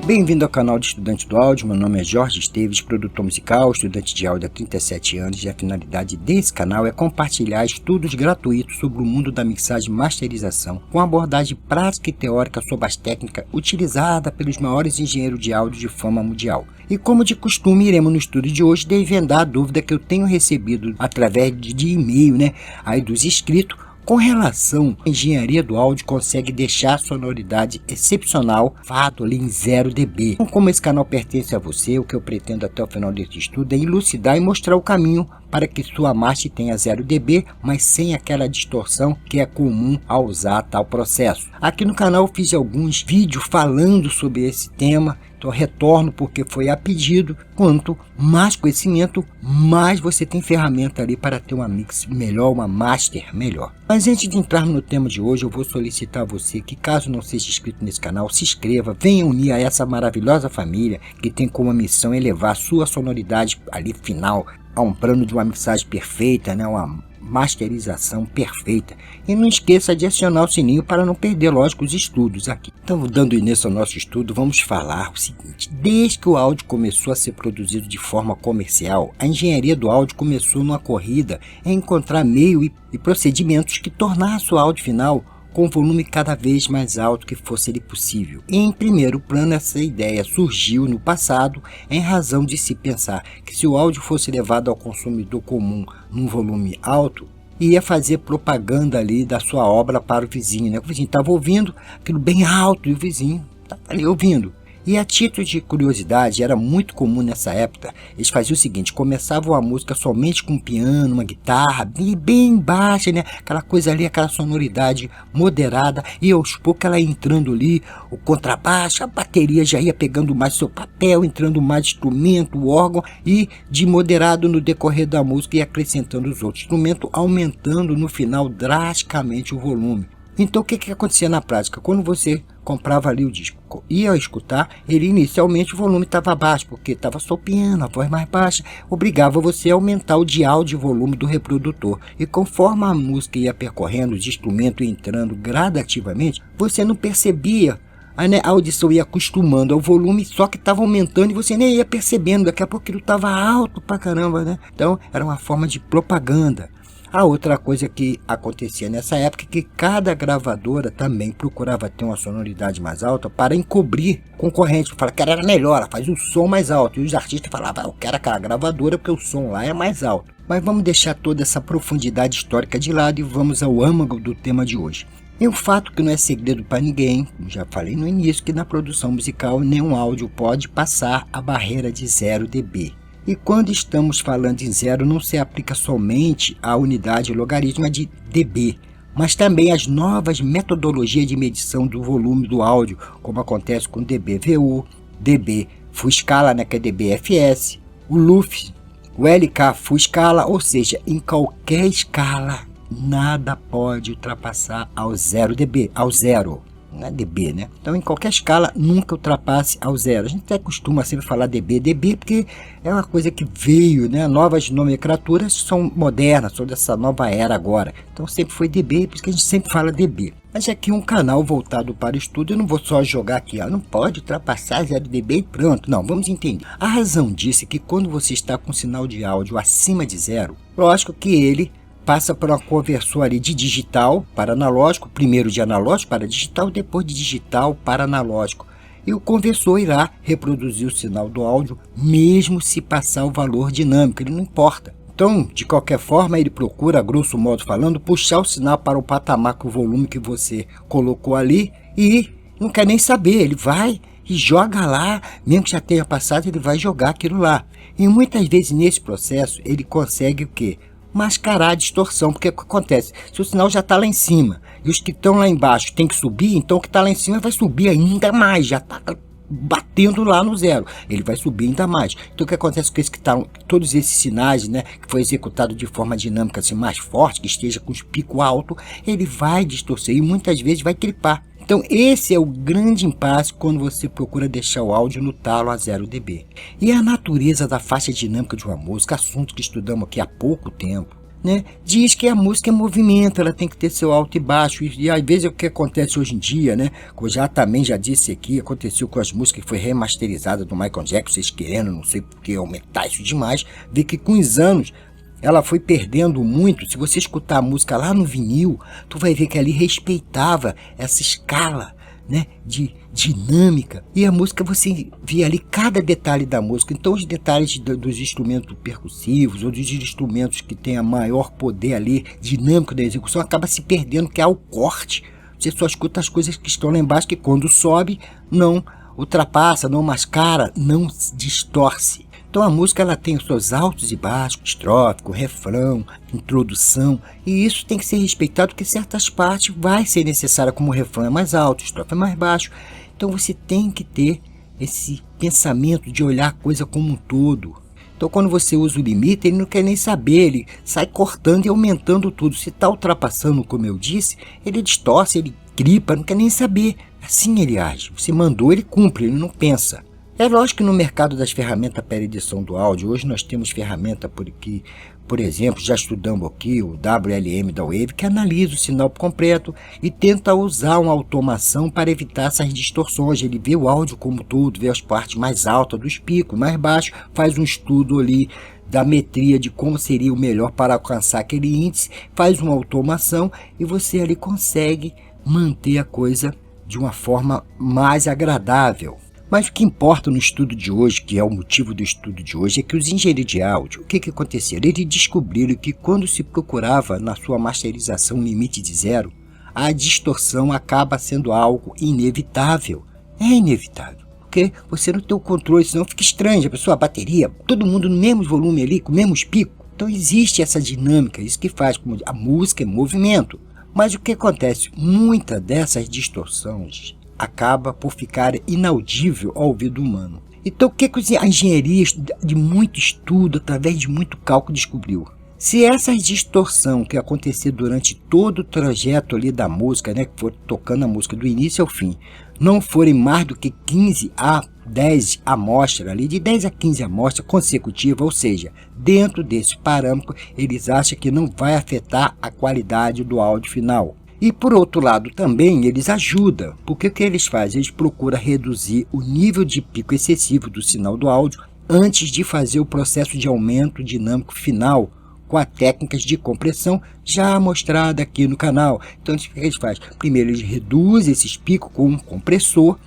Bem-vindo ao canal de Estudante do Áudio. Meu nome é Jorge Esteves, produtor musical, estudante de áudio há 37 anos, e a finalidade desse canal é compartilhar estudos gratuitos sobre o mundo da mixagem e masterização, com abordagem prática e teórica sobre as técnicas utilizadas pelos maiores engenheiros de áudio de fama mundial. E como de costume, iremos no estudo de hoje desvendar a dúvida que eu tenho recebido através de e-mail, aí dos inscritos, com relação à engenharia do áudio consegue deixar a sonoridade excepcional, fato ali em 0 dB. Então, como esse canal pertence a você, o que eu pretendo até o final desse estudo é elucidar e mostrar o caminho para que sua master tenha 0 dB, mas sem aquela distorção que é comum ao usar tal processo. Aqui no canal eu fiz alguns vídeos falando sobre esse tema. Então retorno porque foi a pedido. Quanto mais conhecimento, mais você tem ferramenta ali para ter uma mix melhor, uma master melhor. Mas antes de entrar no tema de hoje, eu vou solicitar a você que, caso não seja inscrito nesse canal, se inscreva, venha unir a essa maravilhosa família que tem como missão elevar a sua sonoridade ali final a um plano de uma mixagem perfeita, uma masterização perfeita. E não esqueça de acionar o sininho para não perder, lógico, os estudos aqui. Então, dando início ao nosso estudo, vamos falar o seguinte: desde que o áudio começou a ser produzido de forma comercial, a engenharia do áudio começou numa corrida em encontrar meio e procedimentos que tornassem o áudio final com volume cada vez mais alto que fosse possível. E em primeiro plano, essa ideia surgiu no passado em razão de se pensar que se o áudio fosse levado ao consumidor comum num volume alto, ia fazer propaganda ali da sua obra para o vizinho, O vizinho estava ouvindo aquilo bem alto e o vizinho estava ali ouvindo. E a título de curiosidade, era muito comum nessa época, eles faziam o seguinte: começavam a música somente com um piano, uma guitarra, bem baixa, aquela coisa ali, aquela sonoridade moderada, e aos poucos ela ia entrando ali, o contrabaixo, a bateria já ia pegando mais seu papel, entrando mais instrumento, o órgão, e de moderado no decorrer da música ia acrescentando os outros instrumentos, aumentando no final drasticamente o volume. Então o que acontecia na prática? Quando você comprava ali o disco, ia escutar, ele inicialmente o volume estava baixo, porque estava só o piano, a voz mais baixa, obrigava você a aumentar o dial de volume do reprodutor. E conforme a música ia percorrendo, os instrumentos entrando gradativamente, você não percebia. A audição ia acostumando ao volume, só que estava aumentando e você nem ia percebendo, daqui a pouco ele estava alto pra caramba, Então era uma forma de propaganda. A outra coisa que acontecia nessa época é que cada gravadora também procurava ter uma sonoridade mais alta para encobrir concorrente. Falava que era melhor, ela fazia o som mais alto. E os artistas falavam: eu quero aquela gravadora porque o som lá é mais alto. Mas vamos deixar toda essa profundidade histórica de lado e vamos ao âmago do tema de hoje. E o fato que não é segredo para ninguém, como já falei no início, que na produção musical nenhum áudio pode passar a barreira de 0 dB. E quando estamos falando em 0, não se aplica somente a unidade logarítmica de dB, mas também as novas metodologias de medição do volume do áudio, como acontece com dBVU, dB Full Scala, que é dBFS, o LUF, o LK Full Scala, ou seja, em qualquer escala, nada pode ultrapassar ao 0 dB, ao zero. Não é dB, Então, em qualquer escala, nunca ultrapasse ao 0. A gente até costuma sempre falar dB, porque é uma coisa que veio, Novas nomenclaturas são modernas, são dessa nova era agora. Então, sempre foi dB, por isso que a gente sempre fala dB. Mas aqui um canal voltado para o estudo, eu não vou só jogar aqui, não pode ultrapassar 0 dB e pronto. Não, vamos entender. A razão disso é que quando você está com sinal de áudio acima de 0, lógico que ele passa por uma conversão ali de digital para analógico, primeiro de analógico para digital, depois de digital para analógico. E o conversor irá reproduzir o sinal do áudio, mesmo se passar o valor dinâmico, ele não importa. Então, de qualquer forma, ele procura, grosso modo falando, puxar o sinal para o patamar com o volume que você colocou ali e não quer nem saber, ele vai e joga lá, mesmo que já tenha passado, ele vai jogar aquilo lá. E muitas vezes nesse processo, ele consegue o quê? Mascarar a distorção, porque o que acontece? Se o sinal já está lá em cima e os que estão lá embaixo tem que subir, então o que está lá em cima vai subir ainda mais, já está batendo lá no 0, ele vai subir ainda mais. Então o que acontece com esse que tá, todos esses sinais, que foi executado de forma dinâmica assim, mais forte, que esteja com os picos altos, ele vai distorcer e muitas vezes vai clipar. Então esse é o grande impasse quando você procura deixar o áudio no talo a 0 dB. E a natureza da faixa dinâmica de uma música, assunto que estudamos aqui há pouco tempo, né, diz que a música é movimento, ela tem que ter seu alto e baixo, e às vezes é o que acontece hoje em dia, né, como já disse aqui, aconteceu com as músicas que foi remasterizada do Michael Jackson, vocês querendo, não sei porque aumentar isso demais, vê que com os anos ela foi perdendo muito. Se você escutar a música lá no vinil, tu vai ver que ali respeitava essa escala, né, de dinâmica, e a música você via ali cada detalhe da música. Então os detalhes dos instrumentos percussivos ou dos instrumentos que tem a maior poder ali dinâmico da execução acaba se perdendo, que é o corte. Você só escuta as coisas que estão lá embaixo, que quando sobe não ultrapassa, não mascara, não distorce. Então a música ela tem os seus altos e baixos, estrófico, refrão, introdução, e isso tem que ser respeitado, porque certas partes vai ser necessária, como o refrão é mais alto, o estrofe é mais baixo. Então você tem que ter esse pensamento de olhar a coisa como um todo. Então quando você usa o limite, ele não quer nem saber, ele sai cortando e aumentando tudo. Se está ultrapassando, como eu disse, ele distorce, ele gripa, não quer nem saber. Assim ele age. Você mandou, ele cumpre, ele não pensa. É lógico que no mercado das ferramentas para edição do áudio, hoje nós temos ferramenta por exemplo, já estudamos aqui o WLM da Wave, que analisa o sinal completo e tenta usar uma automação para evitar essas distorções. Ele vê o áudio como todo, vê as partes mais altas dos picos, mais baixos, faz um estudo ali da metria de como seria o melhor para alcançar aquele índice, faz uma automação e você ali consegue manter a coisa de uma forma mais agradável. Mas o que importa no estudo de hoje, que é o motivo do estudo de hoje, é que os engenheiros de áudio, o que aconteceu? Eles descobriram que quando se procurava na sua masterização um limite de zero, a distorção acaba sendo algo inevitável. É inevitável, porque você não tem o controle, senão fica estranho. A pessoa, a bateria, todo mundo no mesmo volume ali, com os mesmos picos. Então existe essa dinâmica, isso que faz, como a música é movimento. Mas o que acontece? Muitas dessas distorções acaba por ficar inaudível ao ouvido humano. Então o que a engenharia de muito estudo, através de muito cálculo, descobriu? Se essa distorção que acontecer durante todo o trajeto ali da música, né, que for tocando a música do início ao fim, não forem mais do que 15 a 10 amostras ali, de 10 a 15 amostras consecutivas, ou seja, dentro desse parâmetro, eles acham que não vai afetar a qualidade do áudio final. E por outro lado também eles ajudam, porque o que eles fazem? Eles procuram reduzir o nível de pico excessivo do sinal do áudio antes de fazer o processo de aumento dinâmico final com as técnicas de compressão já mostrada aqui no canal. Então o que eles fazem? Primeiro eles reduzem esses picos com um compressor,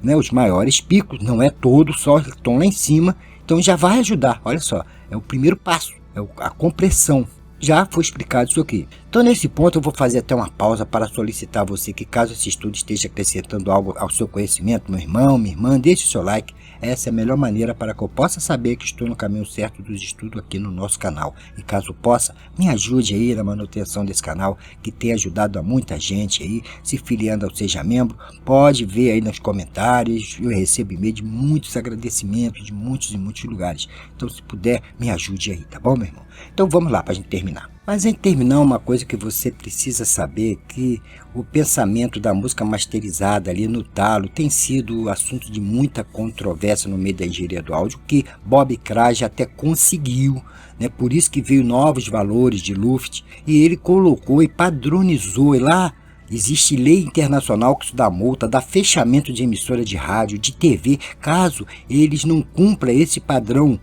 né, os maiores picos, não é todo, só estão lá em cima, então já vai ajudar. Olha só, é o primeiro passo, é a compressão. Já foi explicado isso aqui. Então nesse ponto eu vou fazer até uma pausa para solicitar a você que, caso esse estudo esteja acrescentando algo ao seu conhecimento, meu irmão, minha irmã, deixe o seu like. Essa é a melhor maneira para que eu possa saber que estou no caminho certo dos estudos aqui no nosso canal. E caso possa, me ajude aí na manutenção desse canal, que tem ajudado a muita gente aí, se filiando ao Seja Membro. Pode ver aí nos comentários, eu recebo e-mail de muitos agradecimentos de muitos e muitos lugares. Então se puder, me ajude aí, tá bom, meu irmão? Então vamos lá para a gente terminar. Mas em terminar, uma coisa que você precisa saber, que o pensamento da música masterizada ali no talo tem sido assunto de muita controvérsia no meio da engenharia do áudio, que Bob Craig até conseguiu, né? Por isso que veio novos valores de Luft, e ele colocou e padronizou, e lá existe lei internacional que isso dá multa, dá fechamento de emissora de rádio, de TV, caso eles não cumpram esse padrão,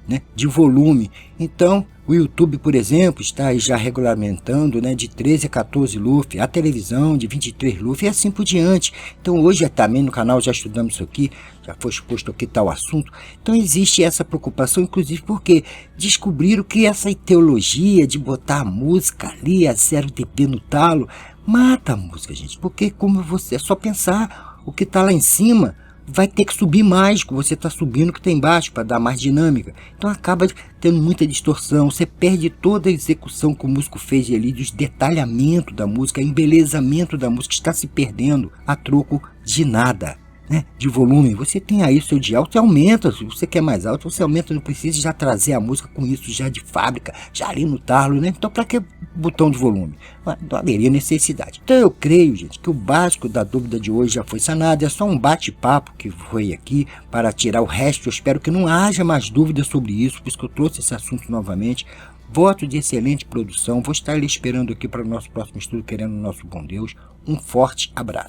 né, de volume. Então o YouTube, por exemplo, está já regulamentando, né, de 13 a 14 LUF, a televisão de 23 LUF e assim por diante. Então hoje também no canal já estudamos isso aqui, já foi exposto aqui tal assunto. Então existe essa preocupação, inclusive porque descobriram que essa teologia de botar a música ali a 0 dB no talo mata a música, gente, porque como você é só pensar, o que está lá em cima vai ter que subir mais, que você está subindo o que está embaixo para dar mais dinâmica. Então acaba tendo muita distorção, você perde toda a execução que o músico fez ali, dos detalhamento da música, embelezamento da música, está se perdendo a troco de nada, né? De volume. Você tem aí o seu dial, você aumenta, se você quer mais alto, você aumenta, não precisa já trazer a música com isso já de fábrica, já ali no talo, né? Então para que botão de volume? Não haveria necessidade. Então eu creio, gente, que o básico da dúvida de hoje já foi sanado, é só um bate-papo que foi aqui para tirar o resto. Eu espero que não haja mais dúvidas sobre isso, por isso que eu trouxe esse assunto novamente. Voto de excelente produção. Vou estar lhe esperando aqui para o nosso próximo estudo, querendo o nosso bom Deus. Um forte abraço.